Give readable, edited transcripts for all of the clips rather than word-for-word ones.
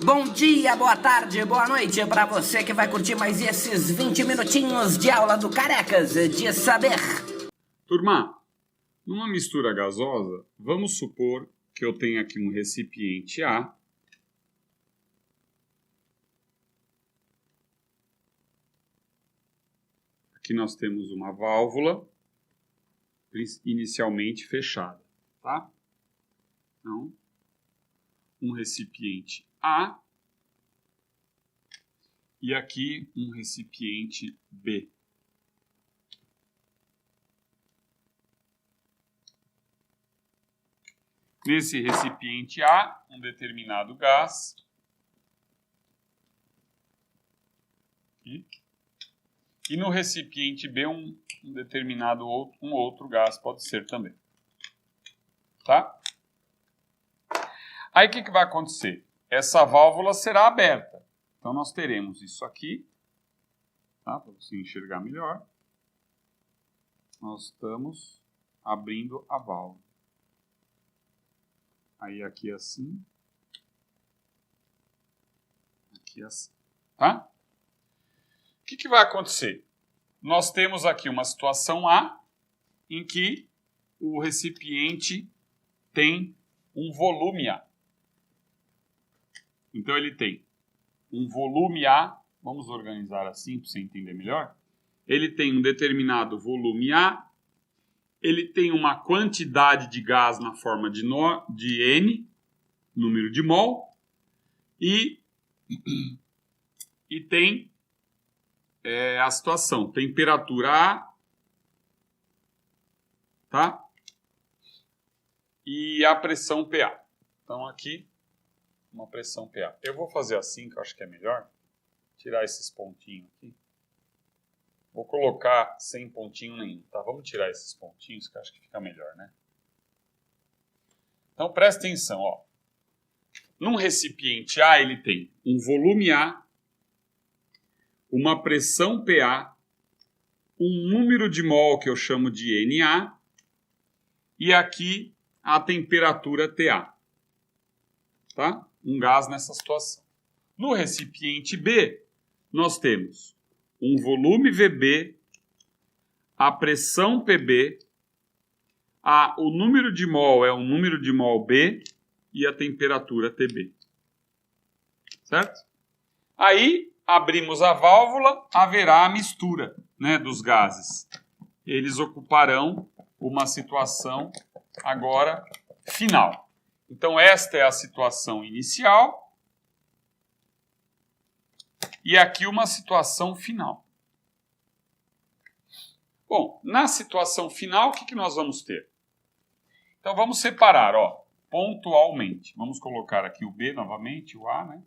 Bom dia, boa tarde, boa noite para você que vai curtir mais esses 20 minutinhos de aula do Carecas de Saber. Turma, numa mistura gasosa, vamos supor que eu tenho aqui um recipiente A. Aqui nós temos uma válvula inicialmente fechada, tá? Então, um recipiente A e aqui um recipiente B. Nesse recipiente A, um determinado gás. E no recipiente B, um determinado outro gás, pode ser também. Tá? Aí o que vai acontecer? Essa válvula será aberta. Então nós teremos isso aqui, tá? Para você enxergar melhor. Nós estamos abrindo a válvula. Aí aqui assim. Aqui assim. Tá? O que vai acontecer? Nós temos aqui uma situação A, em que o recipiente tem um volume A. Então ele tem um volume A, vamos organizar assim para você entender melhor. Ele tem um determinado volume A, ele tem uma quantidade de gás na forma de N, número de mol, e tem a situação, temperatura A, tá? E a pressão PA. Então aqui, uma pressão PA. Eu vou fazer assim, que eu acho que é melhor. Tirar esses pontinhos aqui. Vou colocar sem pontinho nenhum, tá? Vamos tirar esses pontinhos, que eu acho que fica melhor, né? Então presta atenção, ó. Num recipiente A, ele tem um volume A, uma pressão PA, um número de mol que eu chamo de Na, e aqui a temperatura TA. Tá? Um gás nessa situação. No recipiente B, nós temos um volume VB, a pressão PB, o número de mol é um número de mol B e a temperatura TB. Certo? Aí, abrimos a válvula, haverá a mistura, né, dos gases. Eles ocuparão uma situação agora final. Então, esta é a situação inicial e aqui uma situação final. Bom, na situação final, o que nós vamos ter? Então, vamos separar, ó, pontualmente. Vamos colocar aqui o B novamente, o A, né?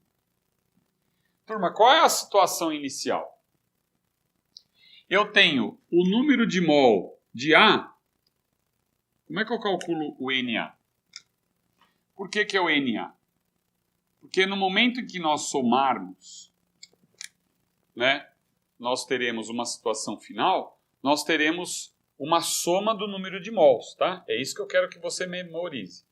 Turma, qual é a situação inicial? Eu tenho o número de mol de A. Como é que eu calculo o Na? Por que é o Na? Porque no momento em que nós somarmos, né, nós teremos uma situação final, nós teremos uma soma do número de mols, tá? É isso que eu quero que você memorize.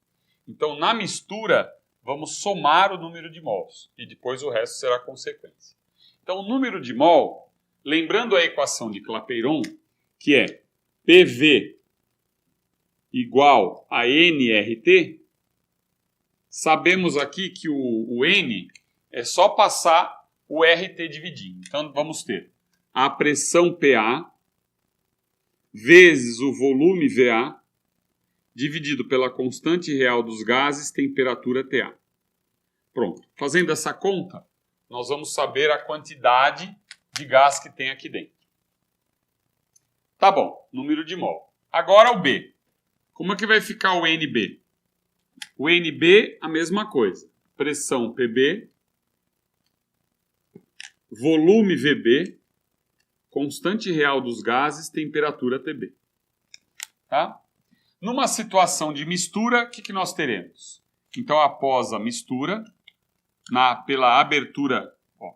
Então, na mistura, vamos somar o número de mols e depois o resto será consequência. Então, o número de mol, lembrando a equação de Clapeyron, que é PV igual a nRT, sabemos aqui que o N é só passar o RT dividindo. Então, vamos ter a pressão PA vezes o volume VA dividido pela constante real dos gases, temperatura TA. Pronto. Fazendo essa conta, nós vamos saber a quantidade de gás que tem aqui dentro. Tá bom, número de mol. Agora o B. Como é que vai ficar o NB? O NB, a mesma coisa. Pressão PB, volume VB, constante real dos gases, temperatura TB. Tá? Numa situação de mistura, o que nós teremos? Então, após a mistura, pela abertura, ó,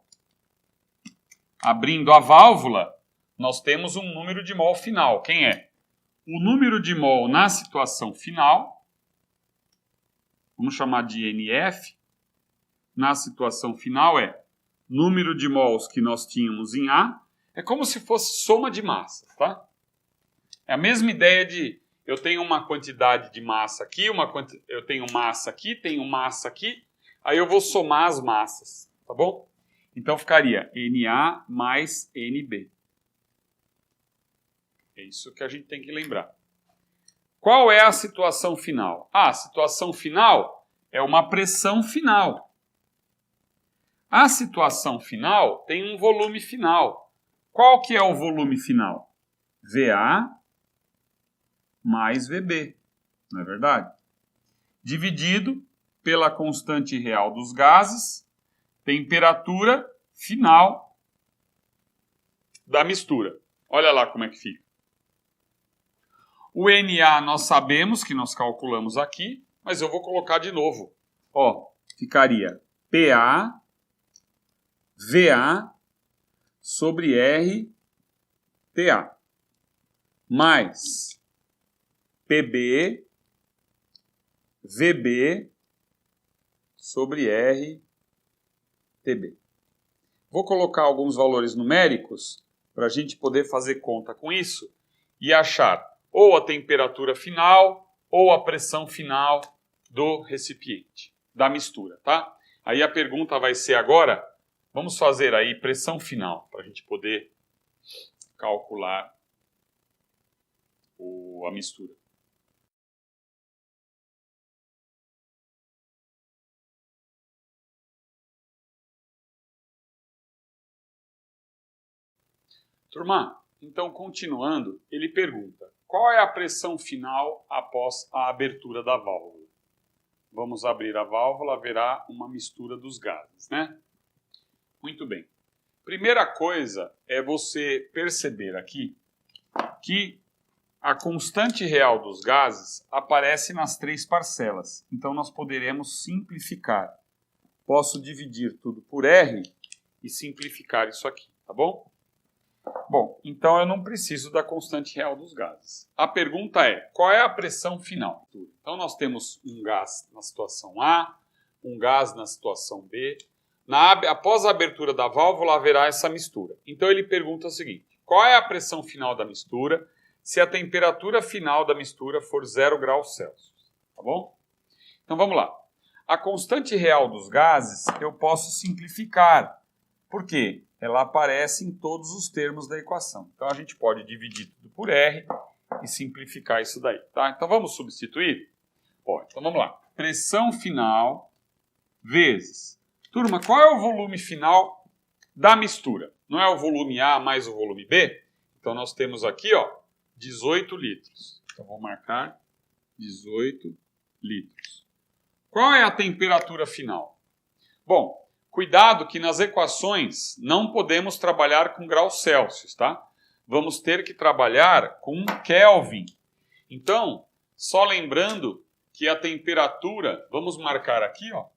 abrindo a válvula, nós temos um número de mol final. Quem é? O número de mol na situação final, vamos chamar de NF, na situação final é número de mols que nós tínhamos em A, é como se fosse soma de massas, tá? É a mesma ideia de eu tenho uma quantidade de massa aqui, eu tenho massa aqui, tenho massa aqui, aí eu vou somar as massas, tá bom? Então ficaria Na mais Nb. É isso que a gente tem que lembrar. Qual é a situação final? A situação final é uma pressão final. A situação final tem um volume final. Qual que é o volume final? VA mais VB, não é verdade? Dividido pela constante real dos gases, temperatura final da mistura. Olha lá como é que fica. O Na nós sabemos que nós calculamos aqui, mas eu vou colocar de novo. Ó, ficaria PA, VA sobre RTA, mais PB, VB sobre RTB. Vou colocar alguns valores numéricos para a gente poder fazer conta com isso e achar ou a temperatura final ou a pressão final do recipiente, da mistura, tá? Aí a pergunta vai ser agora, vamos fazer aí pressão final, para a gente poder calcular a mistura. Turma, então continuando, ele pergunta, qual é a pressão final após a abertura da válvula? Vamos abrir a válvula, haverá uma mistura dos gases, né? Muito bem. Primeira coisa é você perceber aqui que a constante real dos gases aparece nas três parcelas. Então nós poderemos simplificar. Posso dividir tudo por R e simplificar isso aqui, tá bom? Bom, então eu não preciso da constante real dos gases. A pergunta é, qual é a pressão final? Então nós temos um gás na situação A, um gás na situação B. Após a abertura da válvula haverá essa mistura. Então ele pergunta o seguinte, qual é a pressão final da mistura se a temperatura final da mistura for 0 graus Celsius? Tá bom? Então vamos lá. A constante real dos gases eu posso simplificar. Por quê? Ela aparece em todos os termos da equação. Então a gente pode dividir tudo por R e simplificar isso daí, tá? Então vamos substituir? Ó, então vamos lá. Pressão final vezes. Turma, qual é o volume final da mistura? Não é o volume A mais o volume B? Então nós temos aqui, ó, 18 litros. Então vou marcar 18 litros. Qual é a temperatura final? Bom, cuidado que nas equações não podemos trabalhar com graus Celsius, tá? Vamos ter que trabalhar com Kelvin. Então, só lembrando que a temperatura, vamos marcar aqui, ó,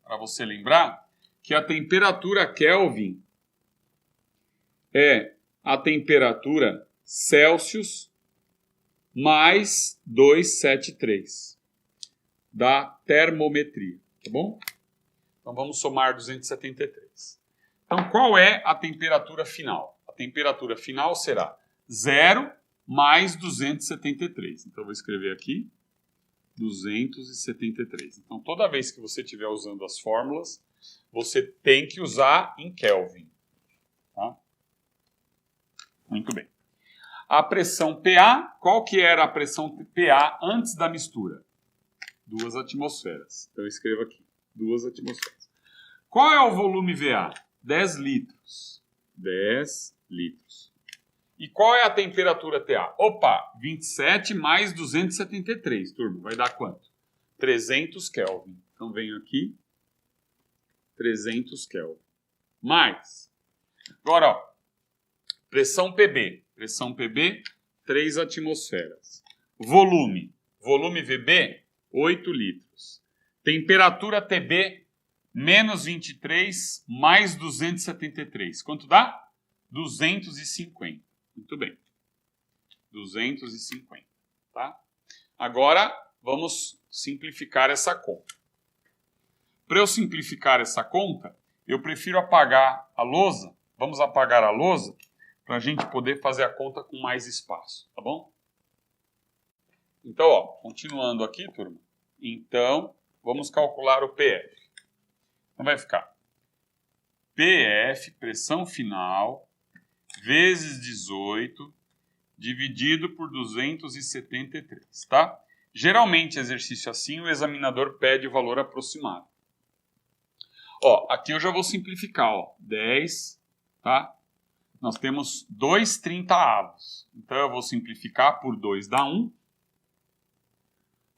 para você lembrar, que a temperatura Kelvin é a temperatura Celsius mais 273 da termometria, tá bom? Então vamos somar 273. Então qual é a temperatura final? A temperatura final será 0 mais 273. Então eu vou escrever aqui 273. Então toda vez que você estiver usando as fórmulas, você tem que usar em Kelvin. Tá? Muito bem. A pressão PA, qual que era a pressão PA antes da mistura? 2 atmosferas. Então eu escrevo aqui, 2 atmosferas. Qual é o volume VA? 10 litros. 10 litros. E qual é a temperatura TA? Opa, 27 mais 273, turma. Vai dar quanto? 300 Kelvin. Então venho aqui, 300 Kelvin. Mais. Agora, ó, pressão PB. Pressão PB, 3 atmosferas. Volume. Volume VB, 8 litros. Temperatura TB, menos 23 mais 273. Quanto dá? 250. Muito bem. 250. Tá? Agora, vamos simplificar essa conta. Para eu simplificar essa conta, eu prefiro apagar a lousa. Vamos apagar a lousa para a gente poder fazer a conta com mais espaço, tá bom? Então, ó, continuando aqui, turma. Então, vamos calcular o PF. Então, vai ficar PF, pressão final, vezes 18, dividido por 273, tá? Geralmente, exercício assim, o examinador pede o valor aproximado. Ó, aqui eu já vou simplificar, ó, 10, tá? Nós temos 2/30. Então, eu vou simplificar por 2 dá 1,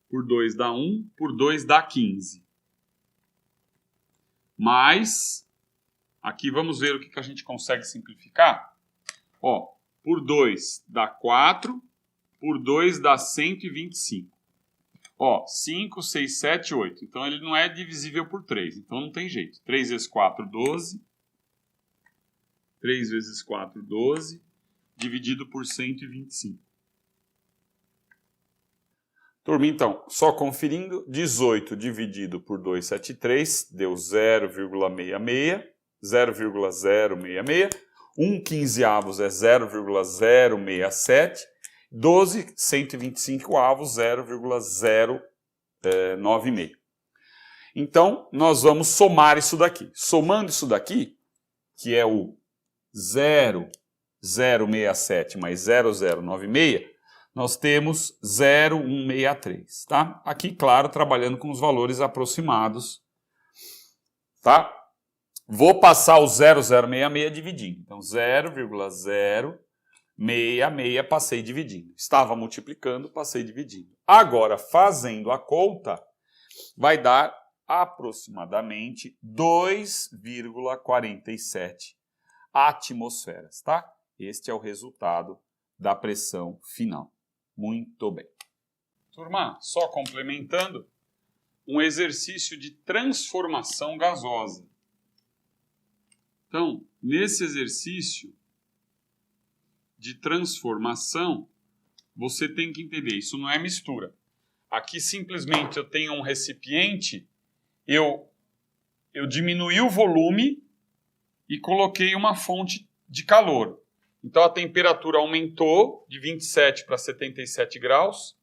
por 2 dá 1, por 2 dá 15. Mas, aqui vamos ver o que a gente consegue simplificar. Ó, por 2 dá 4, por 2 dá 125. Ó, 5, 6, 7, 8. Então, ele não é divisível por 3. Então, não tem jeito. 3 vezes 4, 12. 3 vezes 4, 12. Dividido por 125. Turma, então, só conferindo. 18 dividido por 273 deu 0,66. 0,066. 1/15 é 0,067. 12, 125 avos, 0,096. Então, nós vamos somar isso daqui. Somando isso daqui, que é o 0,067 mais 0,096, nós temos 0,163, tá? Aqui, claro, trabalhando com os valores aproximados, tá? Vou passar o 0,066 dividindo. Então, 0,066, passei dividindo. Estava multiplicando, passei dividindo. Agora, fazendo a conta, vai dar aproximadamente 2,47 atmosferas, tá? Este é o resultado da pressão final. Muito bem. Turma, só complementando, um exercício de transformação gasosa. Então, nesse exercício de transformação, você tem que entender, isso não é mistura. Aqui simplesmente eu tenho um recipiente, eu diminuí o volume e coloquei uma fonte de calor. Então a temperatura aumentou de 27 para 77 graus.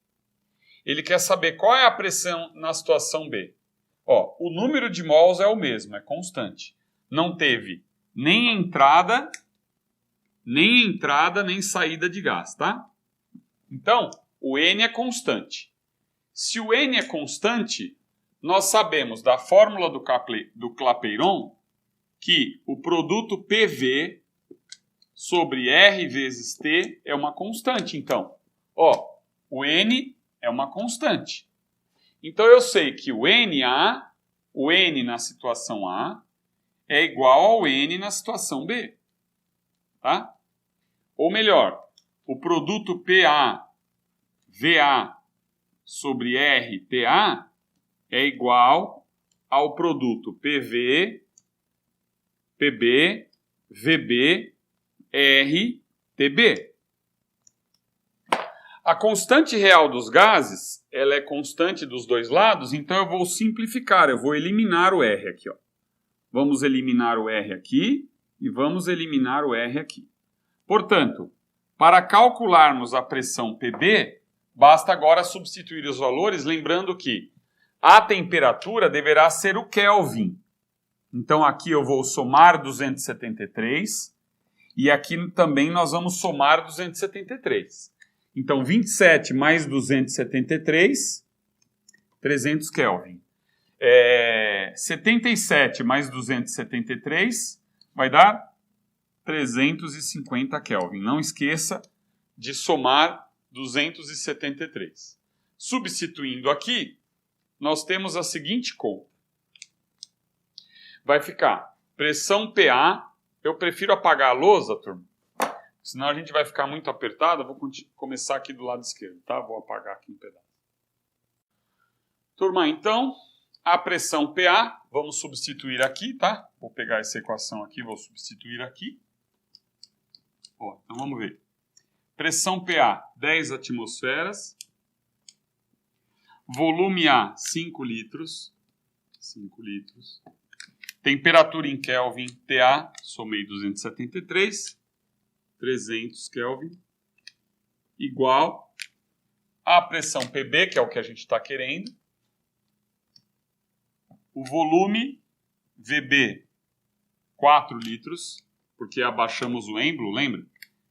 Ele quer saber qual é a pressão na situação B. Ó, o número de mols é o mesmo, é constante. Não teve nem entrada, nem saída de gás, tá? Então, o N é constante. Se o N é constante, nós sabemos da fórmula do Clapeyron que o produto PV sobre R vezes T é uma constante. Então, ó, o N é uma constante. Então, eu sei que o N na situação A é igual ao N na situação B. Tá? Ou melhor, o produto PA-VA sobre R-TA é igual ao produto PV-PB-VB-R-TB. A constante real dos gases, ela é constante dos dois lados, então eu vou simplificar, eu vou eliminar o R aqui. Ó. Vamos eliminar o R aqui e vamos eliminar o R aqui. Portanto, para calcularmos a pressão PB, basta agora substituir os valores, lembrando que a temperatura deverá ser o Kelvin. Então aqui eu vou somar 273 e aqui também nós vamos somar 273. Então 27 mais 273, 300 Kelvin. 77 mais 273 vai dar 350 Kelvin. Não esqueça de somar 273. Substituindo aqui, nós temos a seguinte conta. Vai ficar pressão PA. Eu prefiro apagar a lousa, turma. Senão a gente vai ficar muito apertado. Eu vou começar aqui do lado esquerdo, tá? Vou apagar aqui um pedaço. Turma, então, a pressão PA, vamos substituir aqui, tá? Vou pegar essa equação aqui, vou substituir aqui. Ó, então vamos ver. Pressão PA, 10 atmosferas. Volume A, 5 litros. 5 litros. Temperatura em Kelvin, TA, somei 273, 300 Kelvin, igual a pressão PB, que é o que a gente está querendo, o volume VB, 4 litros, porque abaixamos o êmbolo, lembra?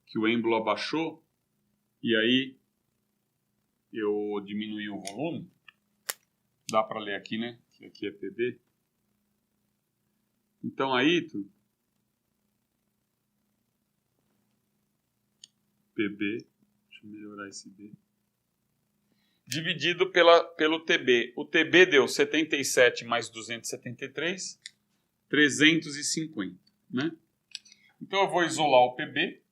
Que o êmbolo abaixou, e aí eu diminuí o volume. Dá para ler aqui, né? Que aqui é PB. Então aí, PB, deixa eu melhorar esse B. Dividido pelo TB. O TB deu 77 mais 273, 350, né? Então eu vou isolar o PB.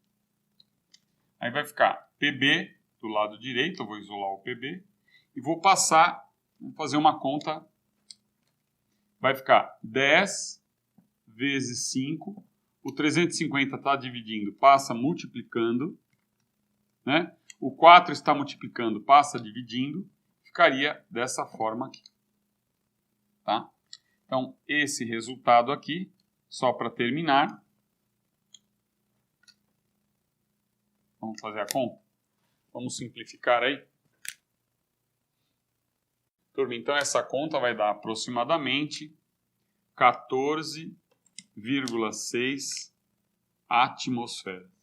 Aí vai ficar PB do lado direito, eu vou isolar o PB. E vou passar, vamos fazer uma conta. Vai ficar 10 vezes 5. O 350 está dividindo, passa multiplicando, né? O 4 está multiplicando, passa dividindo, ficaria dessa forma aqui. Tá? Então, esse resultado aqui, só para terminar, vamos fazer a conta? Vamos simplificar aí? Turma, então essa conta vai dar aproximadamente 14,6 atmosferas.